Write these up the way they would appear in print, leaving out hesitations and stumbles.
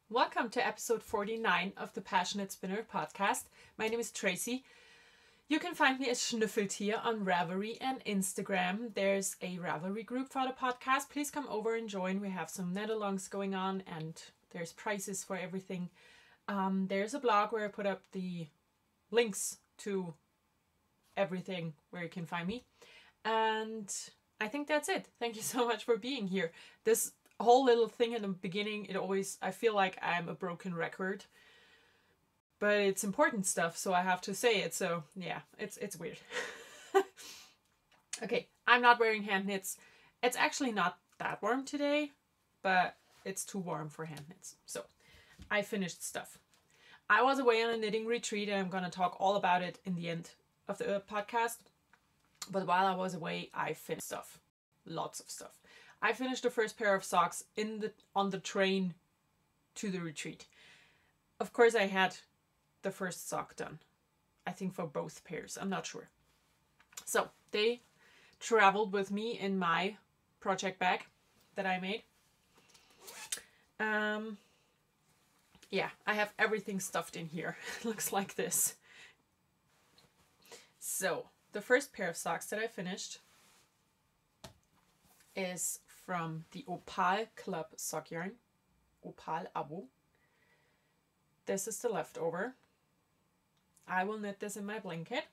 Welcome to episode 49 of the PassioKnit Spinner podcast. My name is Tracy. You can find me as Schnüffeltier on Ravelry and Instagram. There's a Ravelry group for the podcast. Please come over and join. We have some knit-alongs going on and there's prices for everything. There's a blog where I put up the links to everything where you can find me. And I think that's it. Thank you so much for being here. This whole little thing in the beginning, I feel like I'm a broken record. But it's important stuff, so I have to say it. So yeah, it's weird. Okay, I'm not wearing hand knits. It's actually not that warm today, but it's too warm for hand knits. So I finished stuff. I was away on a knitting retreat and I'm going to talk all about it in the end of the podcast. But while I was away, I finished stuff. Lots of stuff. I finished the first pair of socks on the train to the retreat. Of course, I had the first sock done. I think for both pairs. I'm not sure. So they traveled with me in my project bag that I made. Yeah, I have everything stuffed in here. It looks like this. So the first pair of socks that I finished is from the Opal Club sock yarn. Opal Abo. This is the leftover. I will knit this in my blanket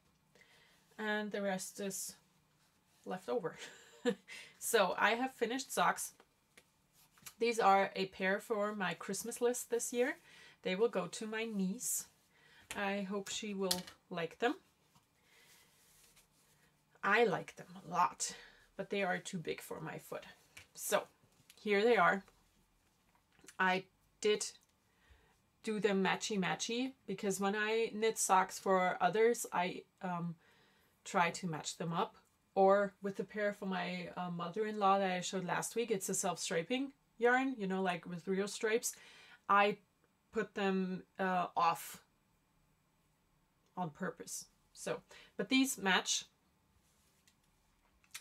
and the rest is left over. So I have finished socks. These are a pair for my Christmas list this year. They will go to my niece. I hope she will like them. I like them a lot, but they are too big for my foot. So here they are. I did do them matchy because when I knit socks for others, I try to match them up. Or with the pair for my mother-in-law that I showed last week, it's a self-striping yarn, you know, like with real stripes. I put them off on purpose. So, but these match.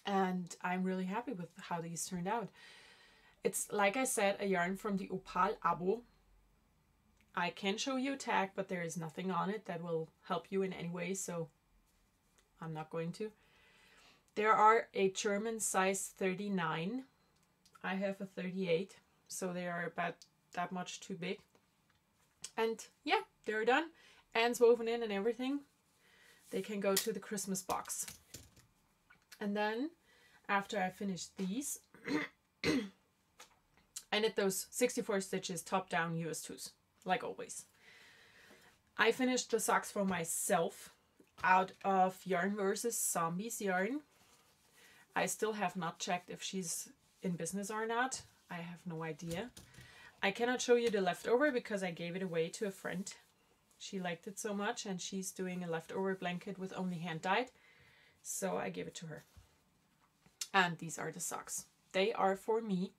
And I'm really happy with how these turned out. It's, like I said, a yarn from the Opal Abo. I can show you a tag, but there is nothing on it that will help you in any way, so I'm not going to. There are a German size 39. I have a 38, so they are about that much too big. And yeah, they're done. Ends woven in and everything. They can go to the Christmas box. And then, after I finished these, I knit those 64 stitches top down US 2s, like always. I finished the socks for myself out of Yarn vs. Zombies yarn. I still have not checked if she's in business or not. I have no idea. I cannot show you the leftover because I gave it away to a friend. She liked it so much and she's doing a leftover blanket with only hand dyed. So I gave it to her. And these are the socks. They are for me.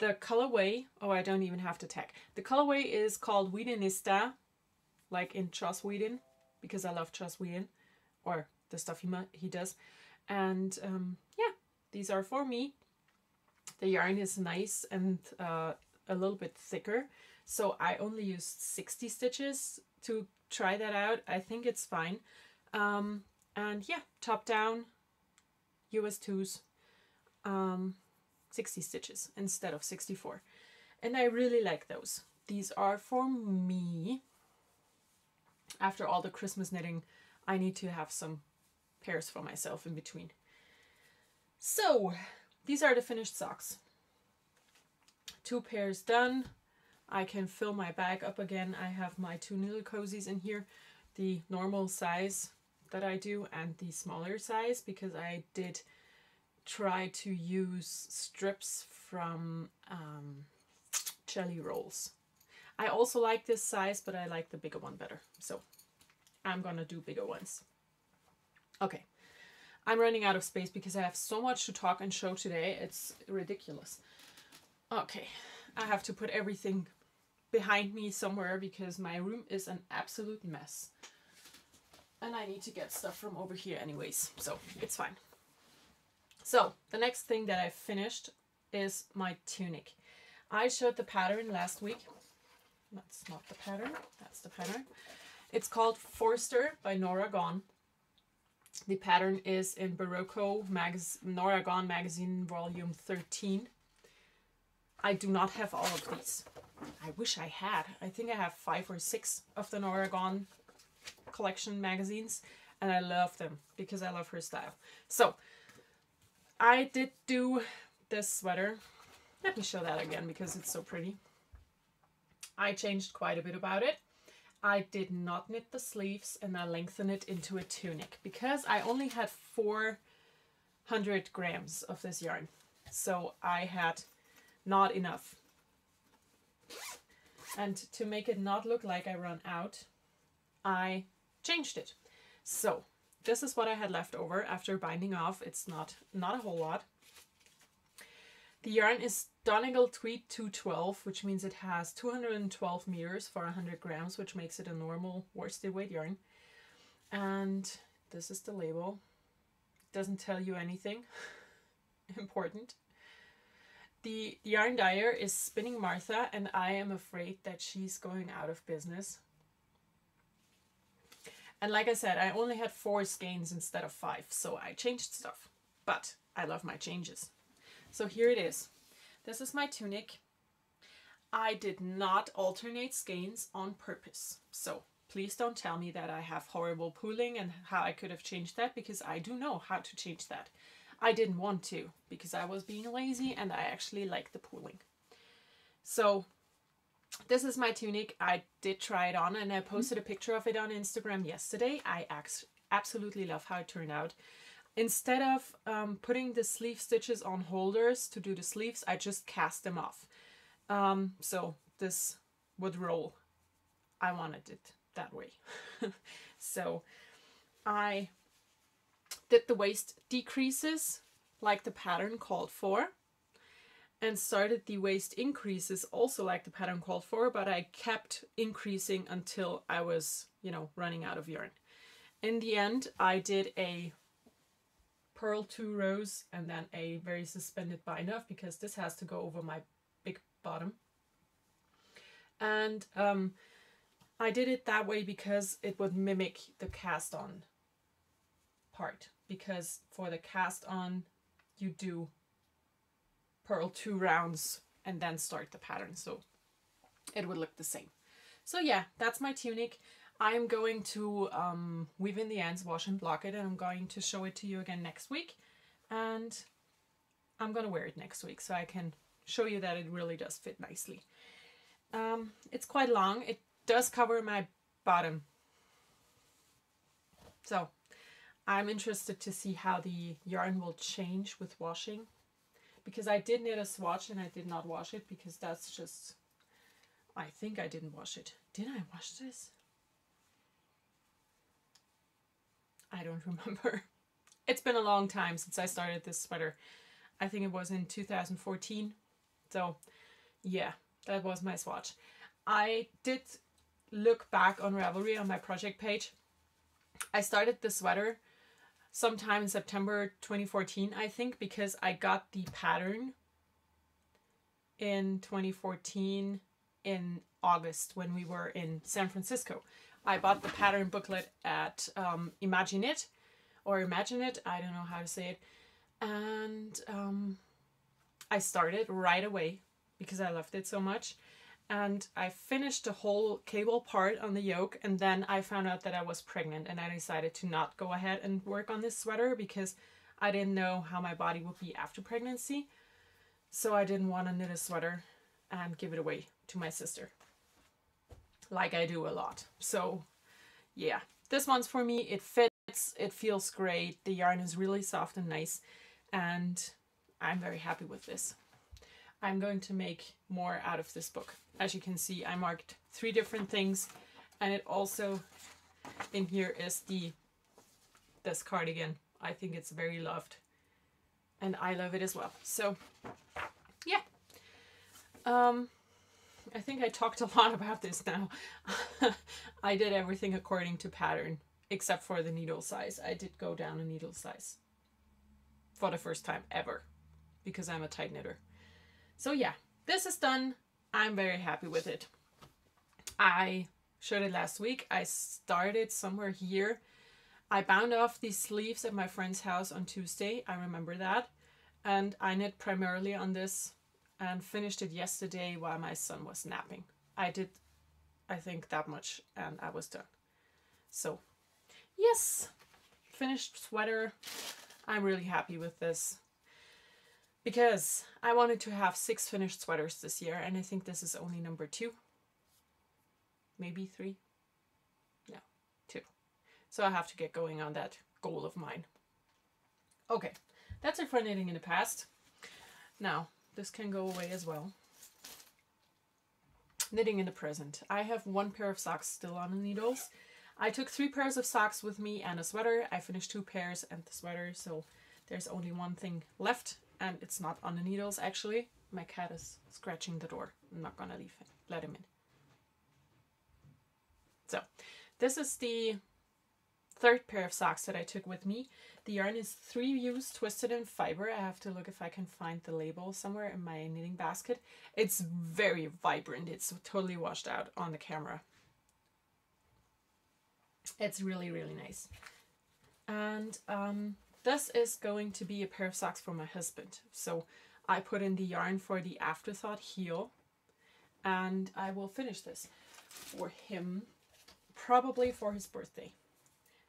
The colorway, oh, I don't even have to tag. The colorway is called Whedonista, like in Joss Whedon, because I love Joss Whedon, or the stuff he does. And yeah, these are for me. The yarn is nice and a little bit thicker. So I only used 60 stitches to try that out. I think it's fine. And yeah, top down, US 2s, 60 stitches instead of 64. And I really like those. These are for me. After all the Christmas knitting, I need to have some pairs for myself in between. So, these are the finished socks. 2 pairs done. I can fill my bag up again. I have my 2 Knitted Cozies in here. The normal size that I do and the smaller size because I did try to use strips from Jelly Rolls. I also like this size, but I like the bigger one better. So I'm gonna do bigger ones. Okay, I'm running out of space because I have so much to talk and show today. It's ridiculous. Okay, I have to put everything behind me somewhere because my room is an absolute mess. And I need to get stuff from over here anyways, so it's fine. So the next thing that I finished is my tunic. I showed the pattern last week That's not the pattern. That's the pattern. It's called Forster by Nora Gone. The pattern is in Barocco Nora Gone magazine volume 13. I do not have all of these. I wish I had. I think I have 5 or 6 of the Nora Gone collection magazines, and I love them because I love her style. So I did do this sweater. Let me show that again because it's so pretty. I changed quite a bit about it. I did not knit the sleeves, and I lengthened it into a tunic because I only had 400 grams of this yarn. So I had not enough. And to make it not look like I run out, I changed it. So this is what I had left over after binding off. It's not a whole lot. The yarn is Donegal Tweed 212, which means it has 212 meters for 100 grams, which makes it a normal worsted weight yarn. And this is the label. It doesn't tell you anything important. The yarn dyer is Spinning Martha, and I am afraid that she's going out of business. And like I said, I only had 4 skeins instead of 5, so I changed stuff. But I love my changes. So here it is. This is my tunic. I did not alternate skeins on purpose. So please don't tell me that I have horrible pooling and how I could have changed that, because I do know how to change that. I didn't want to because I was being lazy and I actually like the pooling. So this is my tunic. I did try it on and I posted a picture of it on Instagram yesterday. I absolutely love how it turned out. Instead of putting the sleeve stitches on holders to do the sleeves, I just cast them off. So this would roll. I wanted it that way. So I did the waist decreases like the pattern called for, and started the waist increases also like the pattern called for, but I kept increasing until I was, running out of yarn. In the end, I did a purl 2 rows and then a very suspended bind off, because this has to go over my big bottom. And I did it that way because it would mimic the cast on part, because for the cast on you do purl 2 rounds and then start the pattern, so it would look the same. So yeah, that's my tunic. I am going to weave in the ends, wash and block it, and I'm going to show it to you again next week, and I'm gonna wear it next week so I can show you that it really does fit nicely. It's quite long. It does cover my bottom, so I'm interested to see how the yarn will change with washing, because I did knit a swatch and I did not wash it because that's just, I think I didn't wash it. Did I wash this? I don't remember. It's been a long time since I started this sweater. I think it was in 2014. So yeah, that was my swatch. I did look back on Ravelry on my project page. I started the sweater sometime in September 2014, I think, because I got the pattern in 2014 in August when we were in San Francisco. I bought the pattern booklet at Imagine It, I don't know how to say it, and I started right away because I loved it so much. And I finished the whole cable part on the yoke, and then I found out that I was pregnant, and I decided to not go ahead and work on this sweater because I didn't know how my body would be after pregnancy. So I didn't want to knit a sweater and give it away to my sister, like I do a lot. So yeah, this one's for me. It fits, it feels great, the yarn is really soft and nice, and I'm very happy with this. I'm going to make more out of this book. As you can see, I marked 3 different things, and it also in here is this cardigan. I think it's very loved, and I love it as well. So yeah, I think I talked a lot about this now. I did everything according to pattern except for the needle size. I did go down a needle size for the first time ever because I'm a tight knitter. So yeah, this is done. I'm very happy with it. I showed it last week. I started somewhere here. I bound off these sleeves at my friend's house on Tuesday. I remember that. And I knit primarily on this and finished it yesterday while my son was napping. I did, I think, that much and I was done. So, yes, finished sweater. I'm really happy with this because I wanted to have 6 finished sweaters this year and I think this is only number 2. Maybe 3. No, 2. So I have to get going on that goal of mine. Okay, that's it for knitting in the past. Now, this can go away as well. Knitting in the present. I have 1 pair of socks still on the needles. I took 3 pairs of socks with me and a sweater. I finished 2 pairs and the sweater, so there's only 1 thing left and it's not on the needles actually. My cat is scratching the door. I'm not gonna let him in. So, this is the 3rd pair of socks that I took with me. The yarn is 3 U's twisted in fiber. I have to look if I can find the label somewhere in my knitting basket. It's very vibrant. It's totally washed out on the camera. It's really, really nice. And this is going to be a pair of socks for my husband. So I put in the yarn for the Afterthought heel. And I will finish this for him. Probably for his birthday.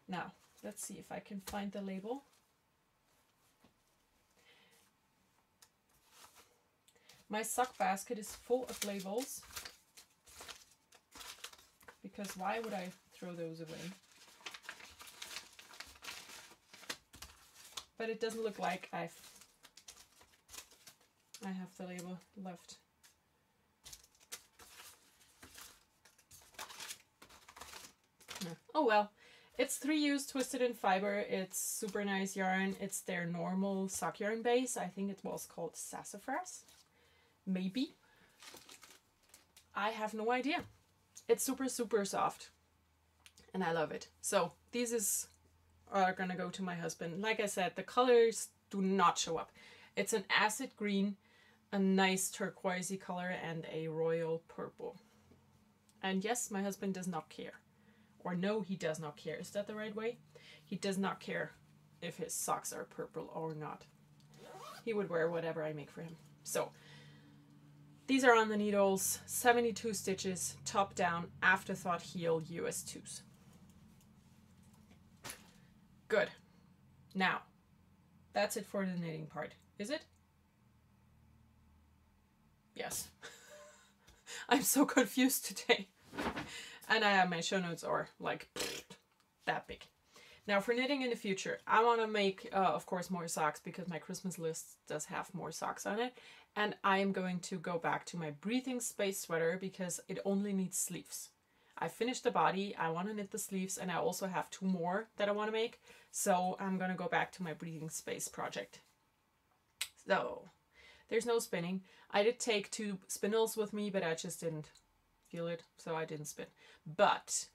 Now, let's see if I can find the label. My sock basket is full of labels. Because why would I throw those away? But it doesn't look like I have the label left. Oh well, it's 3 U's twisted in fiber. It's super nice yarn. It's their normal sock yarn base. I think it was called Sassafras. Maybe. I have no idea. It's super, super soft. And I love it. So these are gonna go to my husband. Like I said, the colors do not show up. It's an acid green, a nice turquoisey color, and a royal purple. And yes, my husband does not care. Or no, he does not care. Is that the right way? He does not care if his socks are purple or not. He would wear whatever I make for him. So, these are on the needles, 72 stitches, top down, Afterthought heel, US 2s. Good. Now, that's it for the knitting part. Is it? Yes. I'm so confused today. And I have my show notes are like that big. Now for knitting in the future, I want to make, of course, more socks because my Christmas list does have more socks on it. And I am going to go back to my breathing space sweater because it only needs sleeves. I finished the body, I want to knit the sleeves, and I also have 2 more that I want to make. So I'm going to go back to my breathing space project. So there's no spinning. I did take 2 spindles with me, but I just didn't feel it, so I didn't spin. But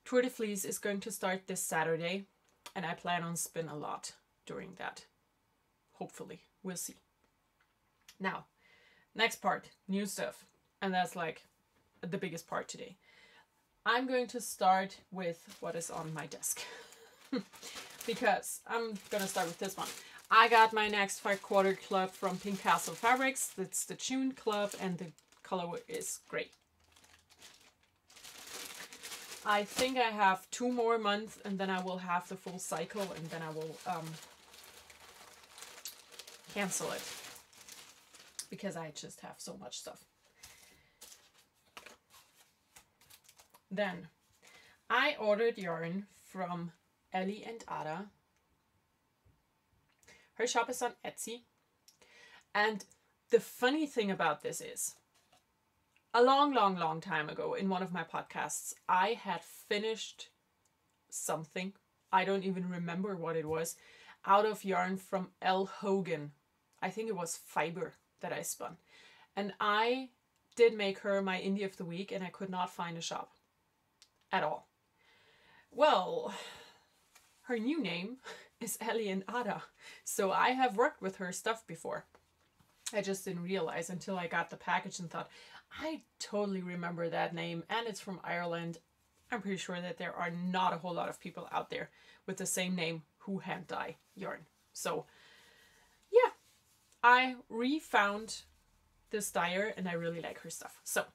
Tour de Fleece is going to start this Saturday, and I plan on spin a lot during that. Hopefully. We'll see. Now, next part, new stuff. And that's like the biggest part today. I'm going to start with what is on my desk. Because I'm going to start with this one. I got my next 5/4 club from Pink Castle Fabrics. It's the June club and the color is gray. I think I have 2 more months and then I will have the full cycle and then I will cancel it because I just have so much stuff. Then I ordered yarn from Ellie and Ada. Her shop is on Etsy. And the funny thing about this is, a long time ago in one of my podcasts, I had finished something, I don't even remember what it was, out of yarn from L. Hogan. I think it was fiber that I spun. And I did make her my Indie of the Week and I could not find a shop at all. Well, her new name is Ellie and Ada. So I have worked with her stuff before. I just didn't realize until I got the package and thought, I totally remember that name, and it's from Ireland. I'm pretty sure that there are not a whole lot of people out there with the same name who hand dye yarn. So yeah, I refound this dyer and I really like her stuff. So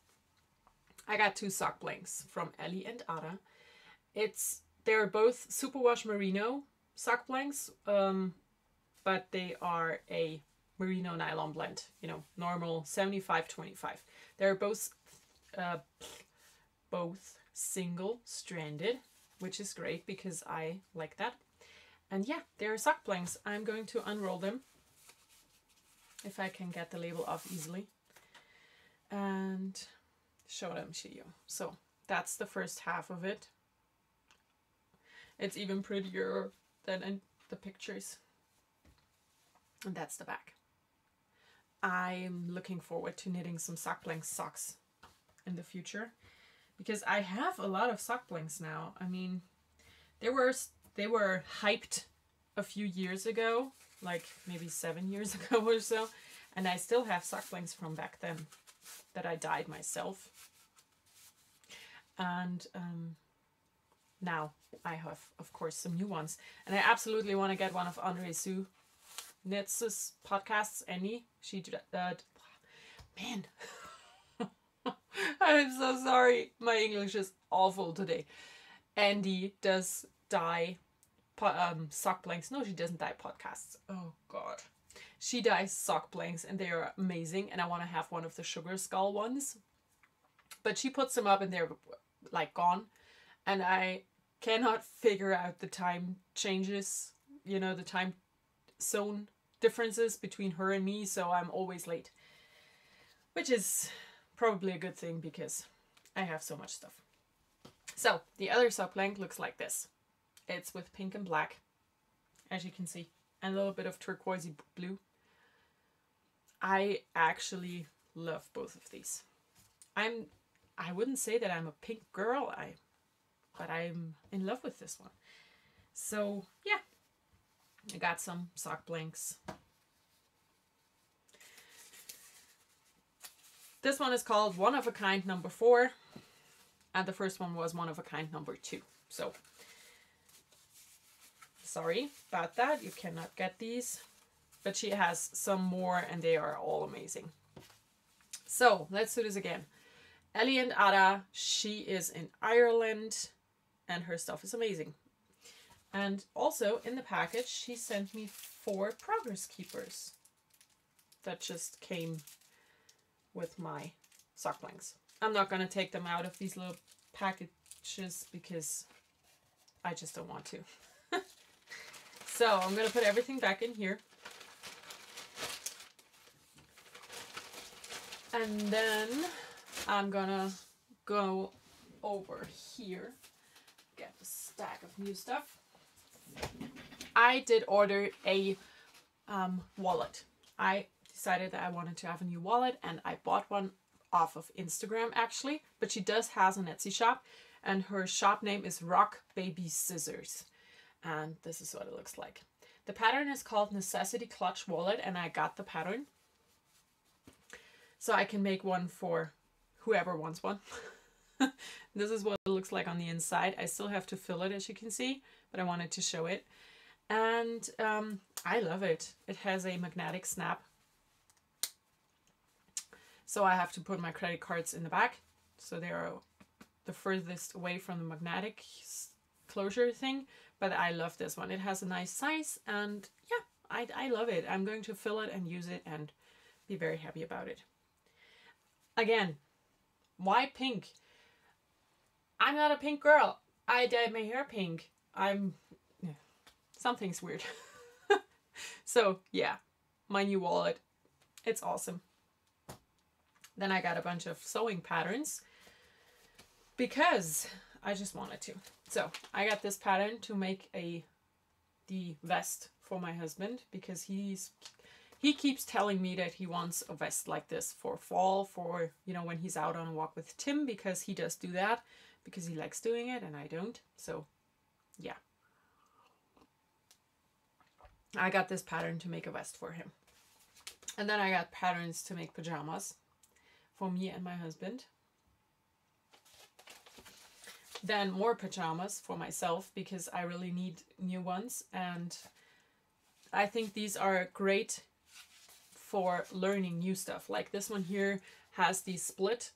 I got 2 sock blanks from Ellie and Ada. They're both superwash merino sock blanks, but they are a merino nylon blend, you know, normal 75-25. They're both single stranded, which is great because I like that. And yeah, they're sock blanks. I'm going to unroll them if I can get the label off easily and show them to you. So that's the first half of it. It's even prettier than in the pictures. And that's the back. I'm looking forward to knitting some sock blank socks in the future because I have a lot of sock blanks now. I mean, they were hyped a few years ago, like maybe 7 years ago or so, and I still have sock blanks from back then that I dyed myself. And now I have, of course, some new ones, and I absolutely want to get one of Andre Sue Knits' podcasts. She did that. Man, I'm so sorry. My English is awful today. Andy does dye sock blanks. No, she doesn't dye podcasts. Oh God, she dyes sock blanks, and they are amazing. And I want to have one of the sugar skull ones, but she puts them up and they're like gone, and I cannot figure out the time changes. You know, the time zone differences between her and me, so I'm always late, which is probably a good thing because I have so much stuff. So the other sock blank looks like this. It's with pink and black, as you can see, and a little bit of turquoisey blue. I actually love both of these. I wouldn't say that I'm a pink girl, but I'm in love with this one. So yeah, I got some sock blanks. This one is called One of a Kind number 4, and the first one was One of a Kind number 2. So sorry about that, you cannot get these, but she has some more and they are all amazing. So let's do this again. Ellie and Ada, she is in Ireland and her stuff is amazing. And also in the package, she sent me 4 progress keepers that just came with my sock blanks. I'm not going to take them out of these little packages because I just don't want to. So I'm going to put everything back in here. And then I'm going to go over here, get the stack of new stuff. I did order a wallet. I decided that I wanted to have a new wallet, and I bought one off of Instagram actually, but she does has an Etsy shop, and her shop name is Rock Baby Scissors, and this is what it looks like. The pattern is called Necessity Clutch Wallet, and I got the pattern so I can make one for whoever wants one. This is what it looks like on the inside. I still have to fill it, as you can see, but I wanted to show it. And I love it. It has a magnetic snap. So I have to put my credit cards in the back. So they are the furthest away from the magnetic closure thing. But I love this one. It has a nice size. And yeah, I love it. I'm going to fill it and use it and be very happy about it. Again, why pink? I'm not a pink girl. I dyed my hair pink. Something's weird. So yeah, my new wallet. It's awesome. Then I got a bunch of sewing patterns because I just wanted to. So I got this pattern to make the vest for my husband because he keeps telling me that he wants a vest like this for fall, for, you know, when he's out on a walk with Tim, because he does do that because he likes doing it and I don't. So yeah, I got this pattern to make a vest for him. And then I got patterns to make pajamas for me and my husband. Then more pajamas for myself because I really need new ones, and I think these are great for learning new stuff. Like this one here has the split.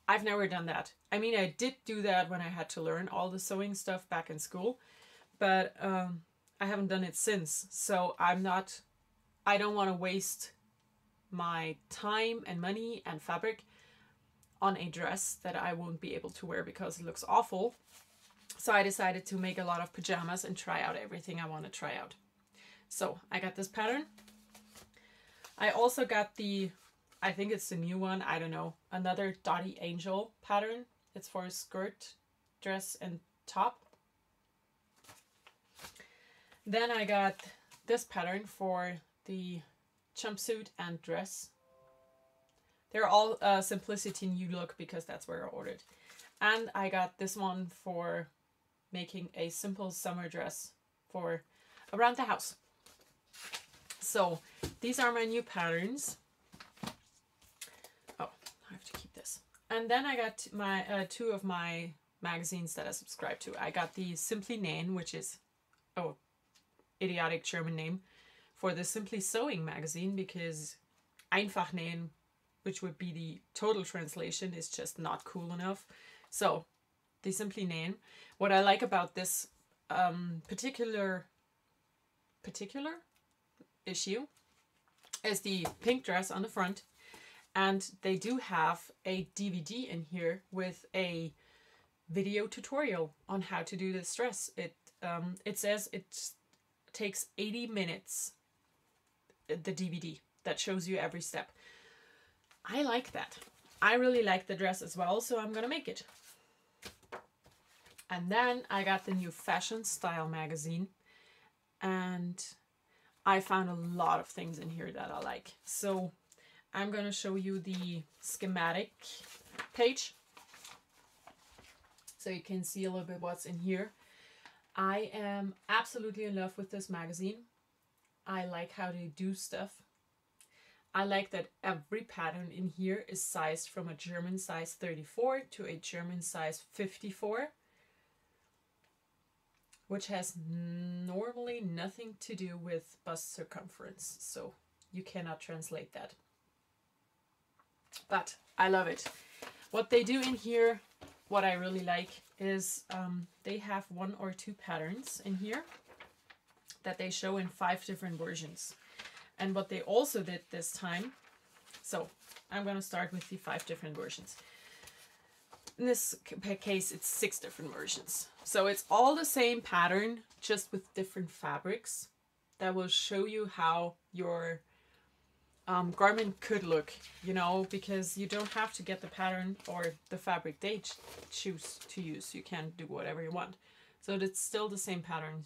I've never done that. I mean, I did do that when I had to learn all the sewing stuff back in school, but I haven't done it since. So I don't want to waste my time and money and fabric on a dress that I won't be able to wear because it looks awful. So I decided to make a lot of pajamas and try out everything I want to try out. So I got this pattern. I also got the, I think it's the new one, I don't know, another Dottie Angel pattern. It's for a skirt, dress, and top. Then I got this pattern for the jumpsuit and dress. They're all Simplicity New Look because that's where I ordered. And I got this one for making a simple summer dress for around the house. So these are my new patterns. Oh, I have to keep this. And then I got my two of my magazines that I subscribe to. I got the Simply Nähen, which is idiotic German name for the Simply Sewing magazine, because Einfach Nähen, which would be the total translation, is just not cool enough. So the Simply Nähen. What I like about this particular issue is the pink dress on the front, and they do have a DVD in here with a video tutorial on how to do this dress. It says it takes 80 minutes, the DVD, that shows you every step. I like that. I really like the dress as well, so I'm gonna make it. And then I got the new Fashion Style magazine, and I found a lot of things in here that I like. So I'm gonna show you the schematic page so you can see a little bit what's in here. I am absolutely in love with this magazine. I like how they do stuff. I like that every pattern in here is sized from a German size 34 to a German size 54, which has normally nothing to do with bust circumference, so you cannot translate that. But I love it. What they do in here, what I really like, is they have 1 or 2 patterns in here that they show in 5 different versions. And what they also did this time, so I'm going to start with the 5 different versions. In this case, it's 6 different versions. So it's all the same pattern, just with different fabrics that will show you how your garment could look, you know, because you don't have to get the pattern or the fabric they choose to use. You can do whatever you want. So it's still the same pattern.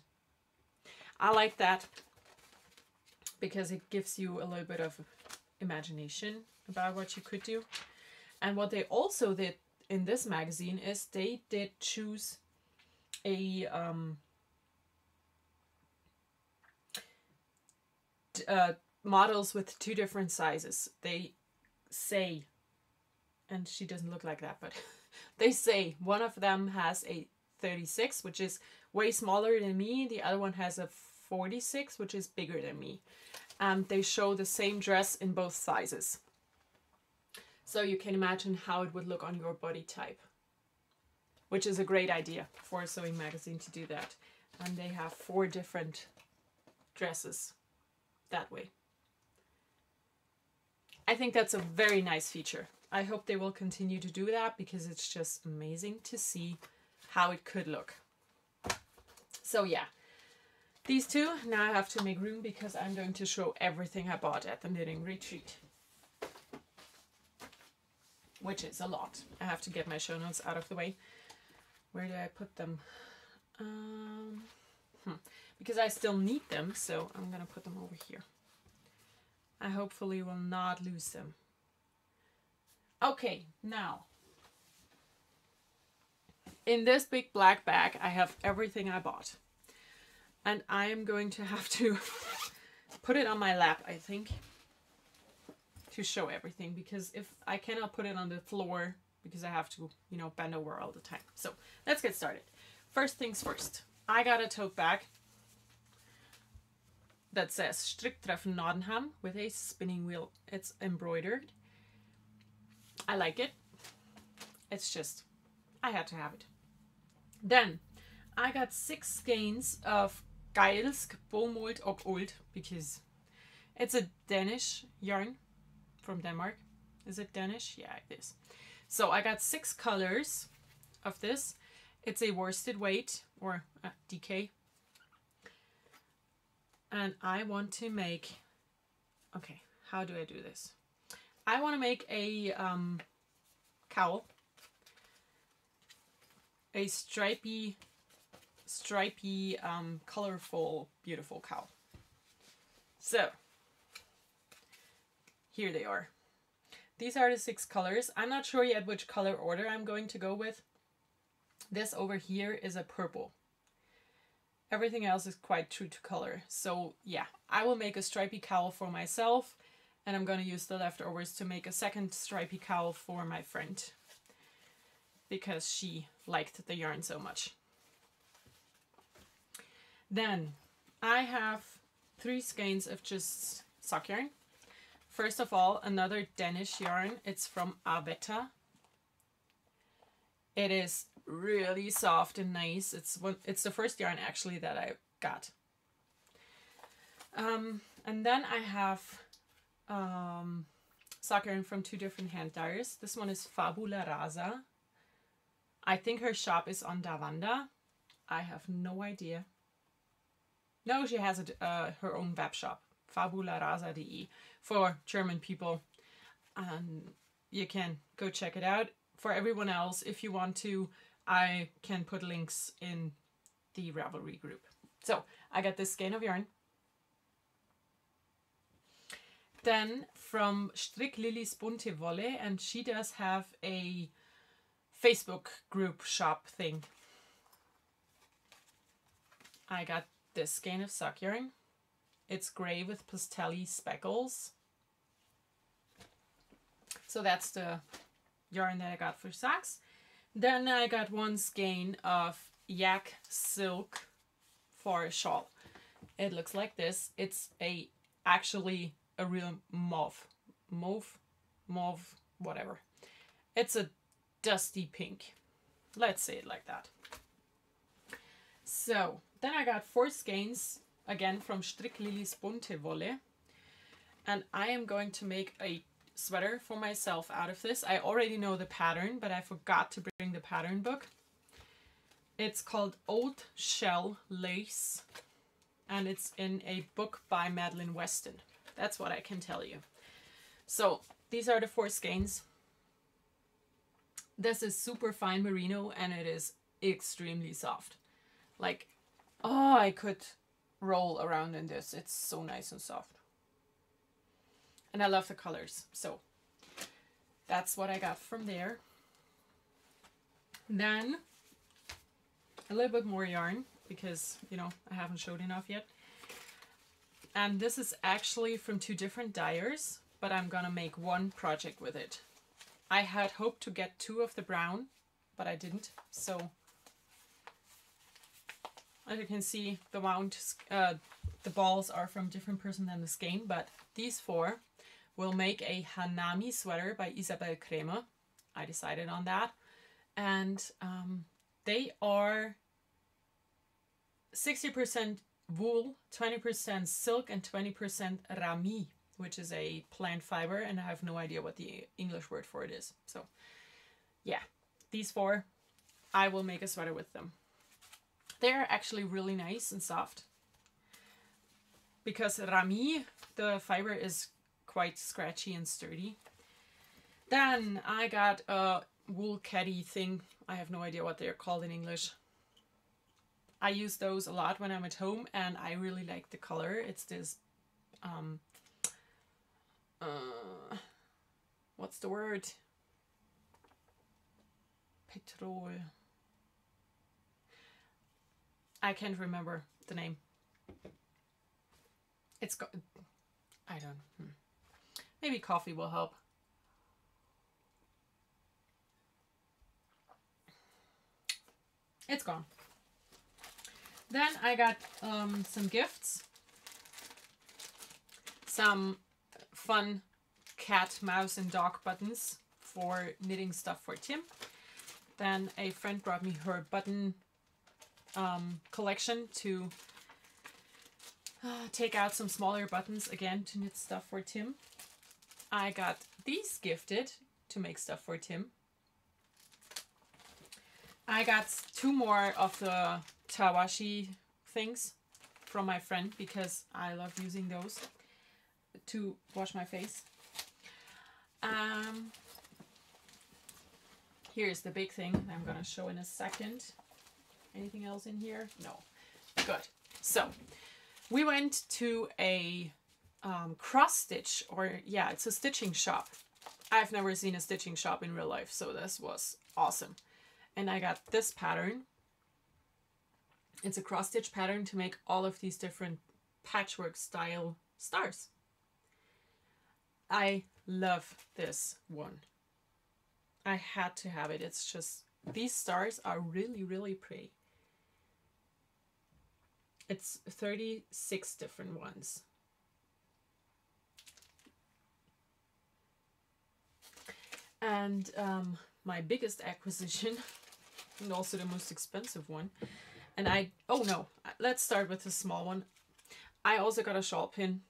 I like that because it gives you a little bit of imagination about what you could do. And what they also did in this magazine is they did choose a models with 2 different sizes. They say, and she doesn't look like that, but they say one of them has a 36, which is way smaller than me. The other one has a 46, which is bigger than me. And they show the same dress in both sizes. So you can imagine how it would look on your body type, which is a great idea for a sewing magazine to do that. And they have 4 different dresses that way. I think that's a very nice feature. I hope they will continue to do that because it's just amazing to see how it could look. So yeah, these 2, now I have to make room because I'm going to show everything I bought at the knitting retreat, which is a lot. I have to get my show notes out of the way. Where do I put them? Because I still need them, so I'm gonna put them over here. I hopefully will not lose them. Okay, now in this big black bag I have everything I bought, and I am going to have to put it on my lap, I think, to show everything, because if I cannot put it on the floor because I have to, you know, bend over all the time. So let's get started. First things first, I got a tote bag that says Stricktreffen Nordenham with a spinning wheel. It's embroidered. I like it. It's just, I had to have it. Then I got 6 skeins of KALs Bomold og Old, because it's a Danish yarn from Denmark. Is it Danish? Yeah, it is. So I got 6 colors of this. It's a worsted weight, or DK. And I want to make, okay, how do I do this? I want to make a cowl. A stripy, colorful, beautiful cowl. So, here they are. These are the 6 colors. I'm not sure yet which color order I'm going to go with. This over here is a purple. Everything else is quite true to color. So yeah, I will make a stripy cowl for myself, and I'm going to use the leftovers to make a second stripy cowl for my friend, because she liked the yarn so much. Then I have 3 skeins of just sock yarn. First of all, another Danish yarn. It's from Avetta. It is really soft and nice. It's the first yarn actually that I got. And then I have sock yarn from 2 different hand dyers. This one is Fabula Rasa. I think her shop is on Davanda. I have no idea. No, she has her own web shop, fabularasa.de, for German people. You can go check it out. For everyone else, if you want to, I can put links in the Ravelry group. So I got this skein of yarn. Then from Strick Lily's Bunte Wolle, and she does have a Facebook group shop thing. I got this skein of sock yarn. It's gray with pastelly speckles. So that's the yarn that I got for socks. Then I got 1 skein of yak silk for a shawl. It looks like this. It's actually a real mauve, whatever. It's a dusty pink. Let's say it like that. So then I got 4 skeins, again from Strick Lily's Bunte Wolle. And I am going to make a sweater for myself out of this. I already know the pattern, but I forgot to bring the pattern book. It's called Old Shell Lace, and it's in a book by Madeline Weston. That's what I can tell you. So these are the 4 skeins. This is super fine merino, and it is extremely soft. Like, oh, I could roll around in this. It's so nice and soft. And I love the colors. So that's what I got from there. Then a little bit more yarn, because, you know, I haven't showed enough yet. And this is actually from 2 different dyers, but I'm gonna make 1 project with it. I had hoped to get 2 of the brown, but I didn't. So as you can see, the balls are from different person than the skein, but these 4 will make a Hanami sweater by Isabel Kremer. I decided on that. And they are 60% wool, 20% silk, and 20% rami, which is a plant fiber, and I have no idea what the English word for it is. So yeah, these 4, I will make a sweater with them. They're actually really nice and soft, because rami, the fiber is quite scratchy and sturdy. Then I got a wool caddy thing. I have no idea what they're called in English. I use those a lot when I'm at home, and I really like the color. It's this, what's the word? Petrol. I can't remember the name. It's got, I don't. Maybe coffee will help. It's gone. Then I got some gifts. Some fun cat, mouse, and dog buttons for knitting stuff for Tim. Then a friend brought me her button collection to take out some smaller buttons again to knit stuff for Tim. I got these gifted to make stuff for Tim. I got 2 more of the Tawashi things from my friend because I love using those to wash my face. Here's the big thing I'm gonna show in a second. Anything else in here? No. Good. So we went to a cross stitch, or yeah, it's a stitching shop. I've never seen a stitching shop in real life, so this was awesome. And I got this pattern. It's a cross stitch pattern to make all of these different patchwork style stars. I love this one. I had to have it. It's just, these stars are really, really pretty. It's 36 different ones. And my biggest acquisition, and also the most expensive one, and oh no, let's start with the small one. I also got a shawl pin.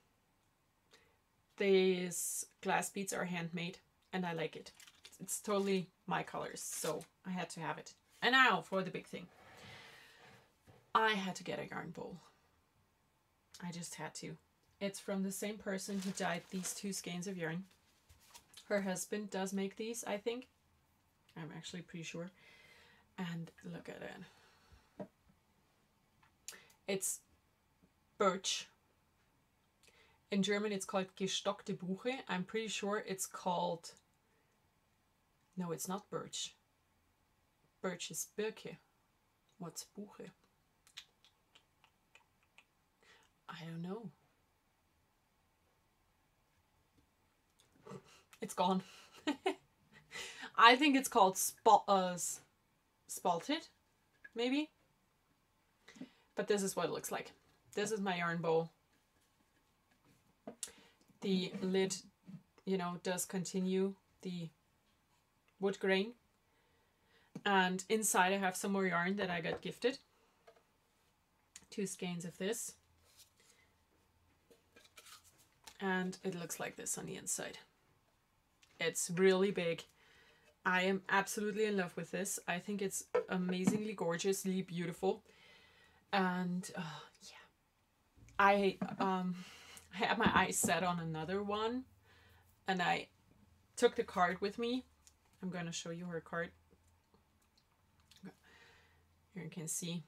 These glass beads are handmade and I like it. It's totally my colors, so I had to have it. And now for the big thing. I had to get a yarn bowl. I just had to. It's from the same person who dyed these 2 skeins of yarn. Her husband does make these, I think. I'm actually pretty sure. And look at it. It's birch. In German it's called gestockte Buche. I'm pretty sure it's called... No, it's not birch. Birch is Birke. What's Buche? I don't know. It's gone. I think it's called spalted, maybe. But this is what it looks like. This is my yarn bowl. The lid, you know, does continue the wood grain. And inside I have some more yarn that I got gifted. 2 skeins of this. And it looks like this on the inside. It's really big. I am absolutely in love with this. I think it's amazingly gorgeously beautiful. And yeah, I had my eyes set on another one, and I took the card with me. I'm going to show you her card. Here you can see.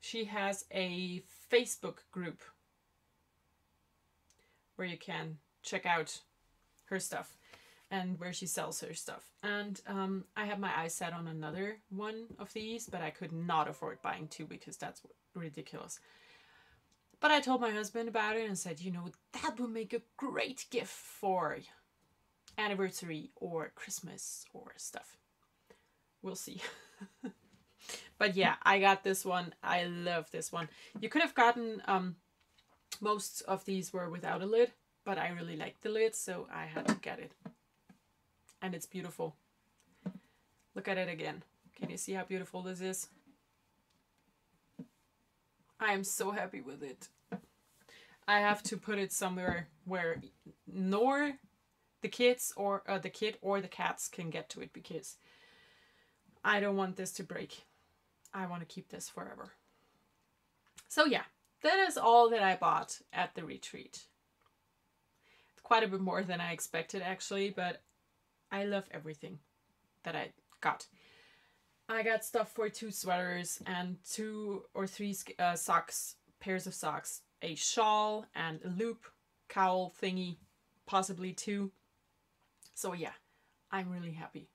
She has a Facebook group where you can check out her stuff and where she sells her stuff. And I have my eyes set on another one of these, but I could not afford buying 2 because that's ridiculous. But I told my husband about it and said, you know, that would make a great gift for anniversary or Christmas or stuff. We'll see. But yeah, I got this one. I love this one. You could have gotten, most of these were without a lid, but I really liked the lid, so I had to get it. And it's beautiful. Look at it again. Can you see how beautiful this is? I am so happy with it. I have to put it somewhere where nor the kids or the kid or the cats can get to it, because I don't want this to break. I want to keep this forever. So yeah, that is all that I bought at the retreat. Quite a bit more than I expected actually, but I love everything that I got. I got stuff for 2 sweaters and 2 or 3 socks, pairs of socks, a shawl and a loop, cowl thingy, possibly 2. So yeah, I'm really happy.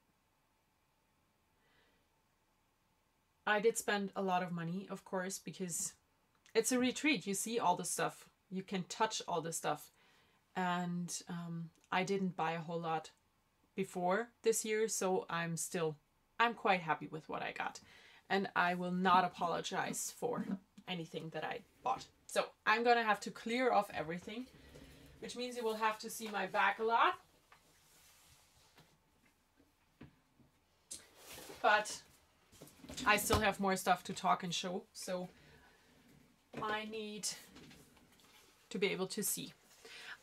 I did spend a lot of money, of course, because it's a retreat. You see all the stuff. You can touch all the stuff. and I didn't buy a whole lot before this year, so I'm quite happy with what I got, and I will not apologize for anything that I bought. So I'm gonna have to clear off everything, which means you will have to see my back a lot. But I still have more stuff to talk and show, so I need to be able to see.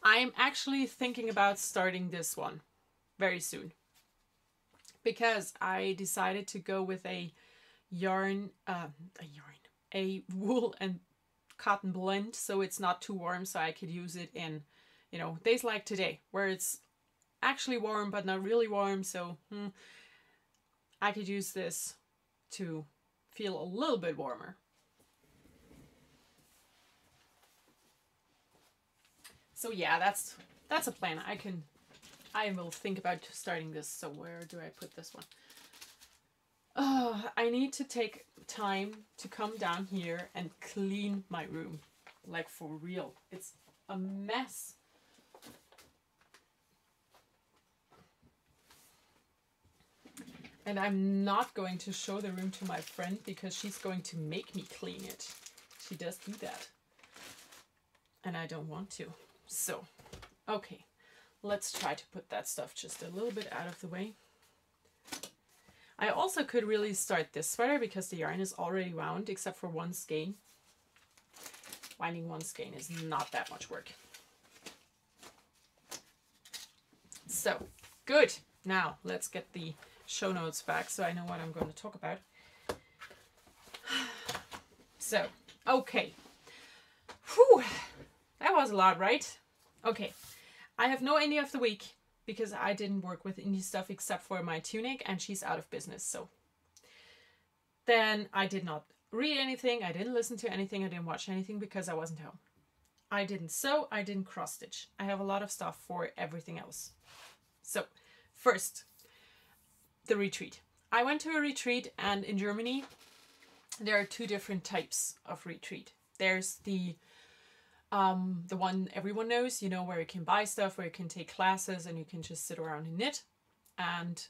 I'm actually thinking about starting this one very soon, because I decided to go with a wool and cotton blend, so it's not too warm, so I could use it in, you know, days like today where it's actually warm but not really warm, so I could use this to feel a little bit warmer. So yeah, that's a plan. I will think about starting this. So where do I put this one? I need to take time to come down here and clean my room, like for real. It's a mess. And I'm not going to show the room to my friend because she's going to make me clean it. She does do that. And I don't want to. So, okay. Let's try to put that stuff just a little bit out of the way. I also could really start this sweater because the yarn is already wound except for one skein. Winding one skein is not that much work. So, good. Now, let's get the show notes back so I know what I'm going to talk about. So, okay. Whew. That was a lot, right? Okay. I have no indie of the week because I didn't work with indie stuff except for my tunic and she's out of business. So then I did not read anything. I didn't listen to anything. I didn't watch anything because I wasn't home. I didn't sew. I didn't cross stitch. I have a lot of stuff for everything else. So first, the retreat. I went to a retreat, and in Germany, there are two different types of retreat. There's the one everyone knows, you know, where you can buy stuff, where you can take classes and you can just sit around and knit. And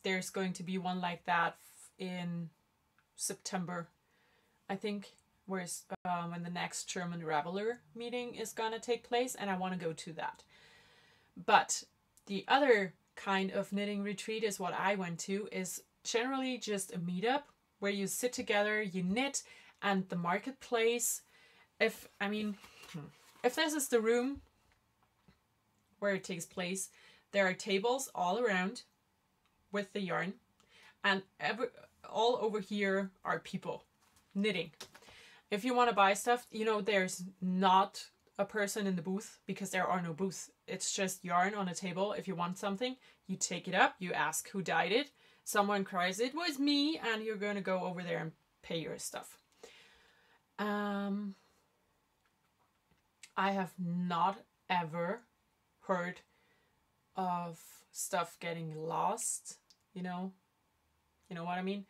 there's going to be one like that in September, I think, where's when the next German Ravelry meeting is gonna take place, and I want to go to that. But the other kind of knitting retreat is what I went to, is generally just a meetup where you sit together, you knit, and the marketplace. If this is the room where it takes place, there are tables all around with the yarn, and all over here are people knitting. If you want to buy stuff, you know, there's not a person in the booth because there are no booths. It's just yarn on a table. If you want something, you take it up, you ask who dyed it, someone cries it was me, and you're going to go over there and pay your stuff. I have not ever heard of stuff getting lost, you know what I mean,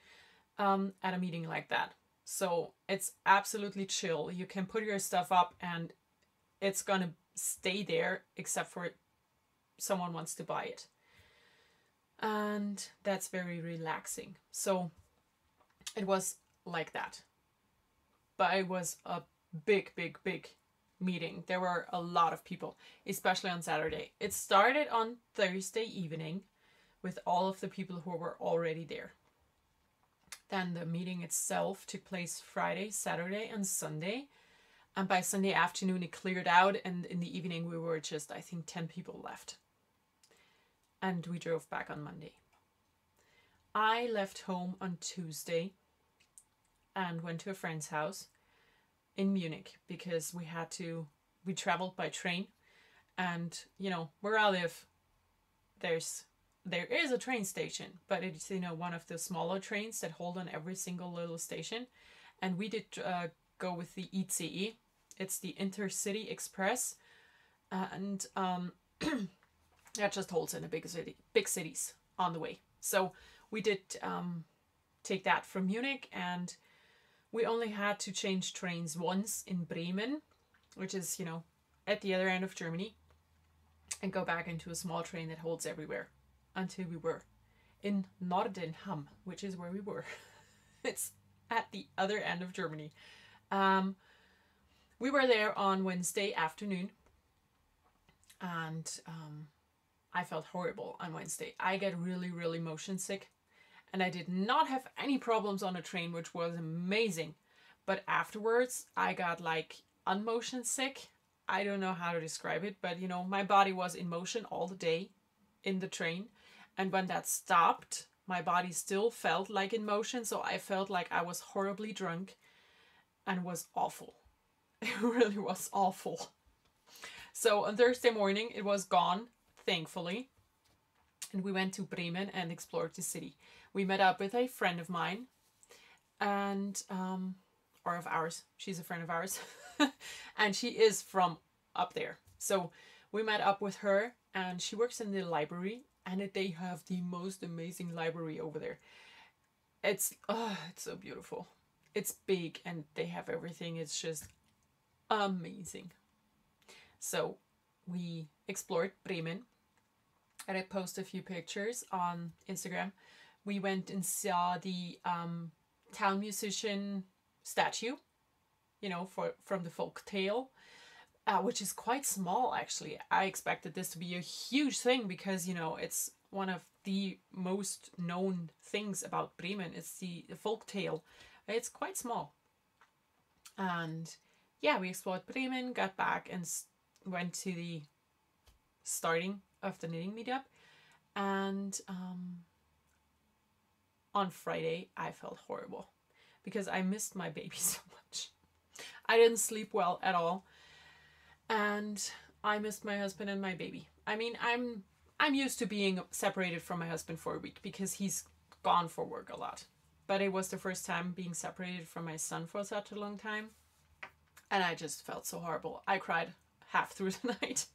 at a meeting like that. So it's absolutely chill. You can put your stuff up and it's gonna stay there except for someone wants to buy it. And that's very relaxing. So it was like that. But it was a big meeting. There were a lot of people, especially on Saturday. It started on Thursday evening with all of the people who were already there. Then the meeting itself took place Friday, Saturday, and Sunday. And by Sunday afternoon, it cleared out. And in the evening, we were just, I think, 10 people left. And we drove back on Monday. I left home on Tuesday and went to a friend's house in Munich because we traveled by train. And, you know, where I live, there is a train station, but it's, you know, one of the smaller trains that hold on every single little station. And we did go with the ICE. It's the Intercity Express. And that just holds in the big cities on the way. So we did take that from Munich, and we only had to change trains once in Bremen, which is, you know, at the other end of Germany and go back into a small train that holds everywhere until we were in Nordenham, which is where we were. It's at the other end of Germany. We were there on Wednesday afternoon, and I felt horrible on Wednesday. I get really, really motion sick, and I did not have any problems on a train, which was amazing. But afterwards, I got like unmotion sick. I don't know how to describe it, but you know, my body was in motion all the day in the train. And when that stopped, my body still felt like in motion. So I felt like I was horribly drunk and was awful. It really was awful. So on Thursday morning, it was gone, thankfully. And we went to Bremen and explored the city. We met up with a friend of mine and, or of ours. She's a friend of ours. And she is from up there. So we met up with her, and she works in the library, and they have the most amazing library over there. It's so beautiful. It's big and they have everything. It's just amazing. So we explored Bremen, and I posted a few pictures on Instagram. We went and saw the town musician statue, you know, from the folk tale, which is quite small actually. I expected this to be a huge thing because, you know, it's one of the most known things about Bremen. It's the folk tale. It's quite small. And yeah, we explored Bremen, got back and went to the starting of the knitting meetup. And on Friday, I felt horrible because I missed my baby so much. I didn't sleep well at all. And I missed my husband and my baby. I mean, I'm used to being separated from my husband for a week because he's gone for work a lot. But it was the first time being separated from my son for such a long time. And I just felt so horrible. I cried half through the night.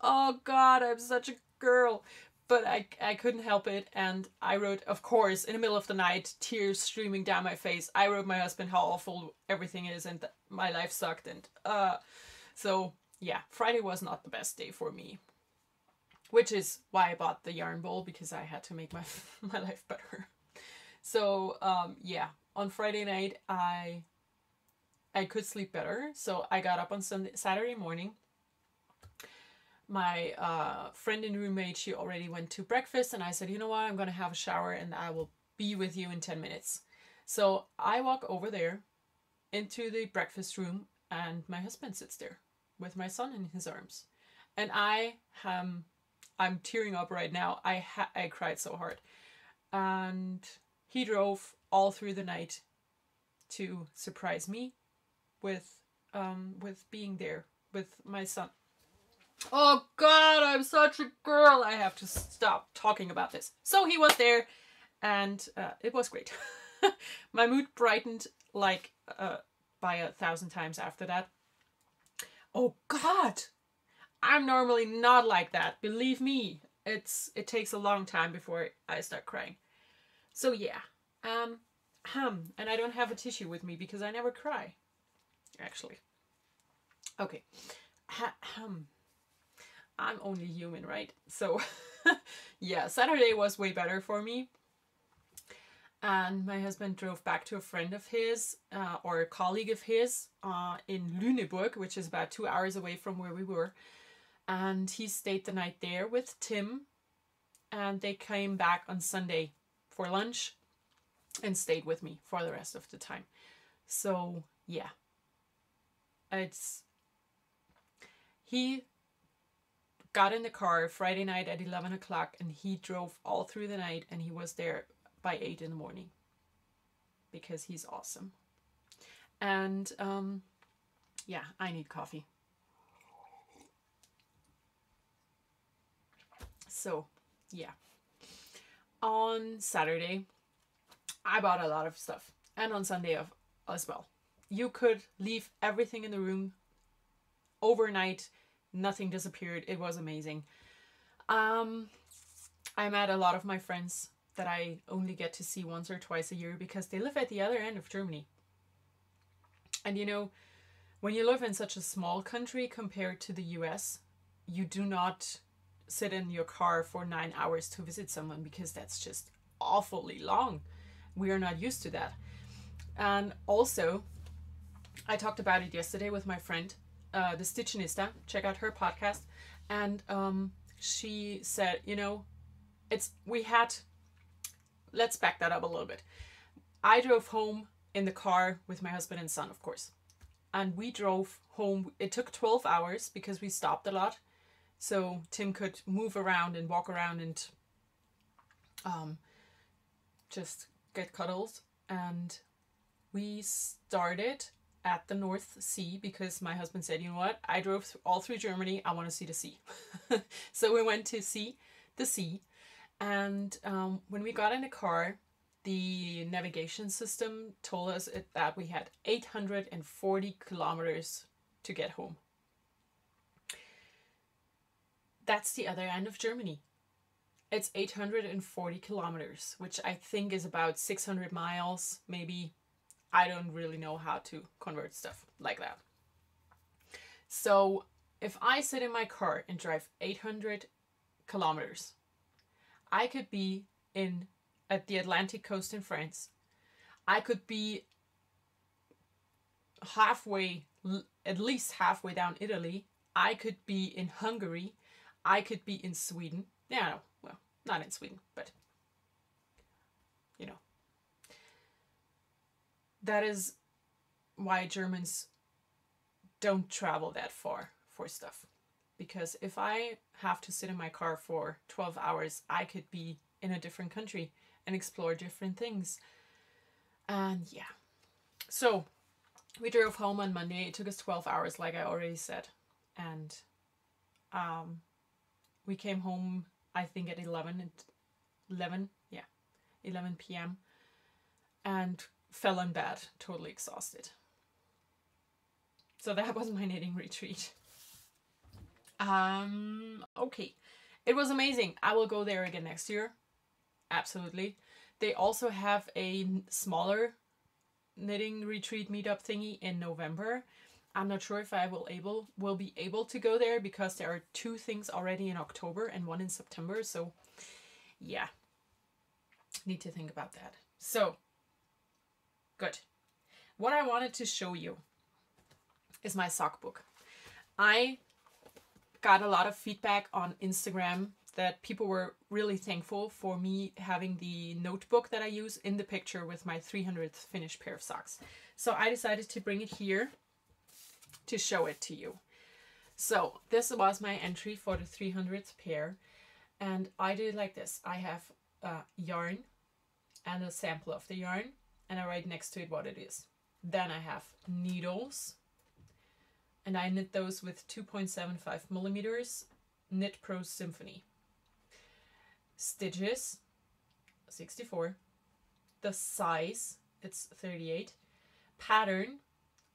Oh God, I'm such a girl. But I couldn't help it. And I wrote, of course, in the middle of the night, tears streaming down my face. I wrote my husband how awful everything is and my life sucked. And so yeah, Friday was not the best day for me. Which is why I bought the yarn bowl, because I had to make my life better. So yeah, on Friday night I could sleep better. So I got up on Saturday morning. My friend and roommate, she already went to breakfast, and I said, you know what, I'm going to have a shower and I will be with you in 10 minutes. So I walk over there into the breakfast room, and my husband sits there with my son in his arms. And I'm tearing up right now. I cried so hard. And he drove all through the night to surprise me with being there with my son. Oh God, I'm such a girl. I have to stop talking about this. So he was there, and it was great. My mood brightened like by 1,000 times after that. Oh God, I'm normally not like that. Believe me, it takes a long time before I start crying. So yeah, and I don't have a tissue with me because I never cry, actually. Okay, I'm only human, right? So yeah, Saturday was way better for me. And my husband drove back to a friend of his, or a colleague of his, in Lüneburg, which is about 2 hours away from where we were. And he stayed the night there with Tim. And they came back on Sunday for lunch and stayed with me for the rest of the time. So yeah, he got in the car Friday night at 11 o'clock, and he drove all through the night, and he was there by 8 in the morning because he's awesome. And yeah, I need coffee. So yeah, on Saturday I bought a lot of stuff, and on Sunday as well. You could leave everything in the room overnight. Nothing disappeared. It was amazing. I met a lot of my friends that I only get to see once or twice a year because they live at the other end of Germany. And you know, when you live in such a small country compared to the US, you do not sit in your car for 9 hours to visit someone, because that's just awfully long. We are not used to that. And also, I talked about it yesterday with my friend, the Stitchinista. Check out her podcast. And she said, you know, let's back that up a little bit. I drove home in the car with my husband and son, of course. And we drove home. It took 12 hours because we stopped a lot. So Tim could move around and walk around and just get cuddles. And we started at the North Sea because my husband said, you know what, I drove all through Germany, I want to see the sea. So we went to see the sea. And when we got in the car, the navigation system told us that we had 840 kilometers to get home. That's the other end of Germany. It's 840 kilometers, which I think is about 600 miles, maybe. I don't really know how to convert stuff like that. So if I sit in my car and drive 800 kilometers, I could be at the Atlantic coast in France. I could be at least halfway down Italy. I could be in Hungary. I could be in Sweden. Yeah, no, well, not in Sweden, but you know. That is why Germans don't travel that far for stuff. Because if I have to sit in my car for 12 hours, I could be in a different country and explore different things. And yeah. So we drove home on Monday. It took us 12 hours, like I already said. And we came home, I think, at 11 p.m. and fell in bed, totally exhausted. So that was my knitting retreat. Okay. It was amazing. I will go there again next year. Absolutely. They also have a smaller knitting retreat meetup thingy in November. I'm not sure if I will be able to go there because there are 2 things already in October and 1 in September. So yeah, need to think about that. So good. What I wanted to show you is my sock book. I got a lot of feedback on Instagram that people were really thankful for me having the notebook that I use in the picture with my 300th finished pair of socks. So I decided to bring it here to show it to you. So this was my entry for the 300th pair. And I did it like this. I have yarn and a sample of the yarn. And I write next to it what it is. Then I have needles. And I knit those with 2.75 millimeters Knit Pro Symphony. Stitches, 64. The size, it's 38. Pattern,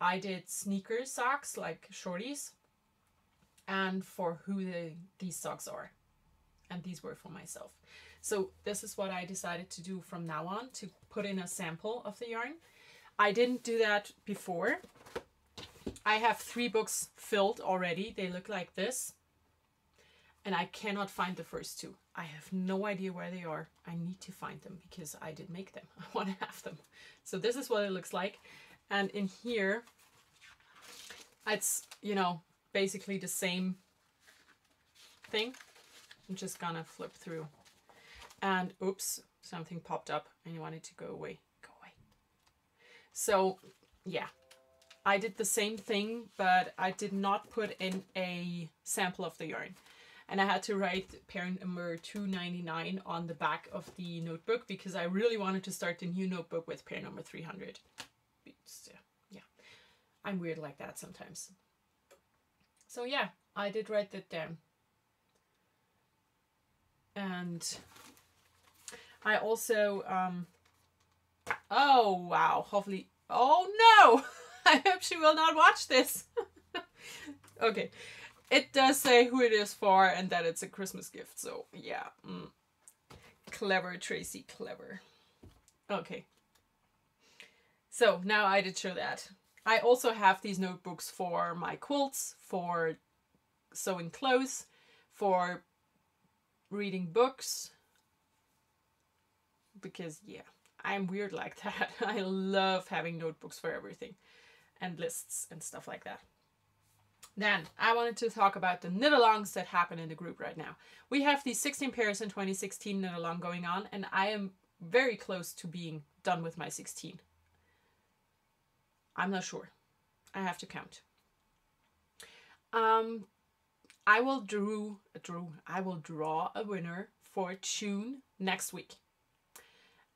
I did sneaker socks, like shorties. And for who these socks are. And these were for myself. So this is what I decided to do from now on, to put in a sample of the yarn. I didn't do that before. I have 3 books filled already. They look like this. And I cannot find the first 2. I have no idea where they are. I need to find them because I did make them. I want to have them. So this is what it looks like. And in here, it's, you know, basically the same thing. I'm just gonna flip through. And oops, something popped up and you want it to go away. Go away. So yeah, I did the same thing, but I did not put in a sample of the yarn. And I had to write pair number 299 on the back of the notebook because I really wanted to start the new notebook with pair number 300. Yeah, I'm weird like that sometimes. So yeah, I did write that down. And I also, oh wow, hopefully, oh no, I hope she will not watch this. Okay, it does say who it is for and that it's a Christmas gift, so yeah. Clever, Tracy, clever. Okay. So now I did show that. I also have these notebooks for my quilts, for sewing clothes, for reading books, because yeah, I'm weird like that. I love having notebooks for everything and lists and stuff like that. Then I wanted to talk about the knit-alongs that happen in the group right now. We have the 16 pairs in 2016 knit-along going on, and I am very close to being done with my 16. I'm not sure. I have to count. I will draw a winner for June next week.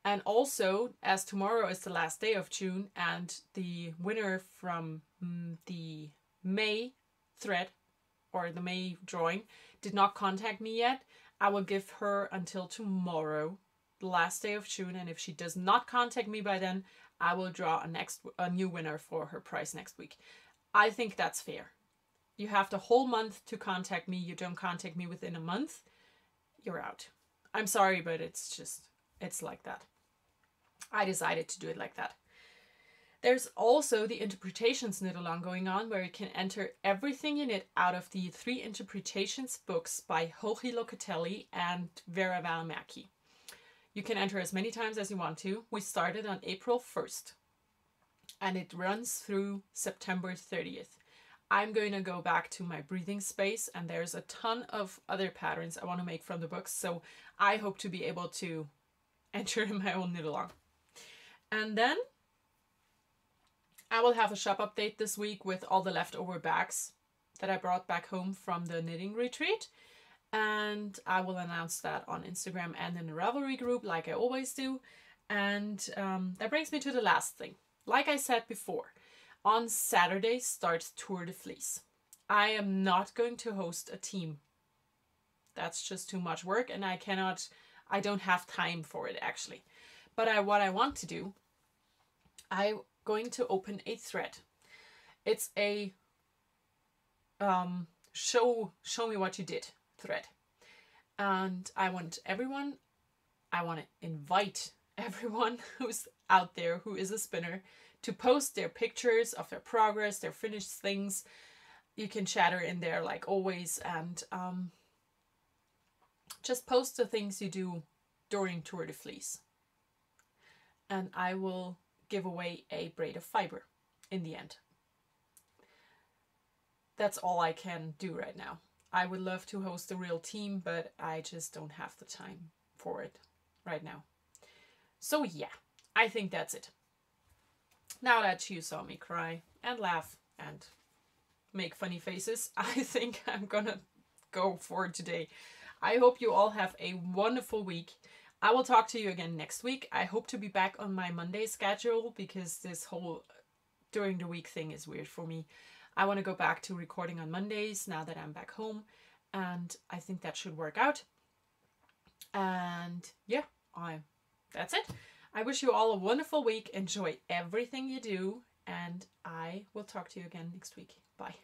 And also, as tomorrow is the last day of June, and the winner from the May thread or the May drawing did not contact me yet, I will give her until tomorrow, the last day of June, and if she does not contact me by then, I will draw a new winner for her prize next week. I think that's fair. You have the whole month to contact me. You don't contact me within a month, you're out. I'm sorry, but it's like that. I decided to do it like that. There's also the Interpretations knit-along going on, where you can enter everything you knit out of the 3 Interpretations books by Joji Locatelli and Vera Valmäki. You can enter as many times as you want to. We started on April 1st and it runs through September 30th. I'm going to go back to my breathing space, and there's a ton of other patterns I want to make from the books, so I hope to be able to enter in my own knit-along. And then I will have a shop update this week with all the leftover bags that I brought back home from the knitting retreat. And I will announce that on Instagram and in the Ravelry group like I always do. And that brings me to the last thing. Like I said before, on Saturday starts Tour de Fleece. I am not going to host a team. That's just too much work, and I don't have time for it actually. But what I want to do, I'm going to open a thread. It's a show me what you did thread. And I want to invite everyone who's out there who is a spinner to post their pictures of their progress, their finished things. You can chatter in there like always, and just post the things you do during Tour de Fleece. And I will give away a braid of fiber in the end. That's all I can do right now. I would love to host a real team, but I just don't have the time for it right now. So yeah, I think that's it. Now that you saw me cry and laugh and make funny faces, I think I'm gonna go for today. I hope you all have a wonderful week. I will talk to you again next week. I hope to be back on my Monday schedule, because this whole during the week thing is weird for me. I want to go back to recording on Mondays now that I'm back home, and I think that should work out. And yeah, that's it. I wish you all a wonderful week. Enjoy everything you do, and I will talk to you again next week. Bye.